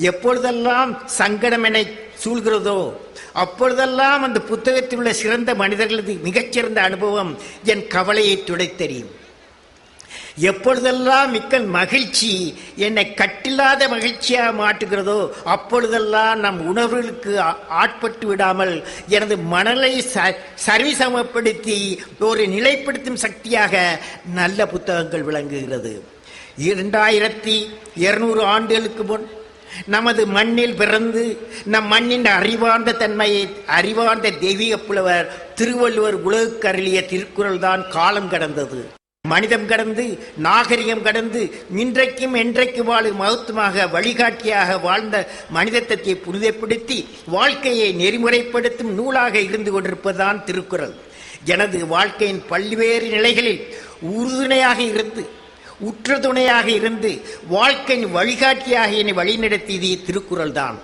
எப்பொழுதெல்லாம் சங்கடம் என்னை சூழ்கிறதோ அப்பொழுதெல்லாம் அந்த புத்தகத்தில் உள்ள சிறந்த மனிதர்களது மிகச்சிறந்த அனுபவம் என் கவலையை துடைத்தெறியும். எப்பொழுதெல்லாம் மிக்க மகிழ்ச்சி என்னை கட்டில்லாத மகிழ்ச்சியாக மாற்றுகிறதோ அப்பொழுதெல்லாம் நம் உணர்வுகளுக்கு ஆட்பட்டு விடாமல் எனது மனதை சரிசமப்படுத்தி ஒரு நிலைப்படுத்தும் சக்தியாக நல்ல புத்தகங்கள் விளங்குகிறது. 2200 ஆண்டுகளுக்கு முன் நமது மண்ணில் பிறந்து நம் மண்ணின் அறிவார்ந்த தன்மையை அறிவார்ந்த தெய்வீக புலவர் திருவள்ளுவர் உலகுக்கு அருளிய திருக்குறள் தான் காலம் கடந்தது, மனிதம் கடந்து, நாகரிகம் கடந்து, இன்றைக்கும் என்றைக்கு வாழும் மகத்துவமாக வழிகாட்டியாக வாழ்ந்த மனிதத்தை புனிதப்படுத்தி வாழ்க்கையை நெறிமுறைப்படுத்தும் நூலாக இருந்து கொண்டிருப்பதுதான் திருக்குறள். எனது வாழ்க்கையின் பல்வேறு நிலைகளில் உறுதுணையாக இருந்து, உற்ற துணையாக இருந்து, வாழ்க்கையின் வழிகாட்டியாக என்னை வழிநடத்தியது திருக்குறள் தான்.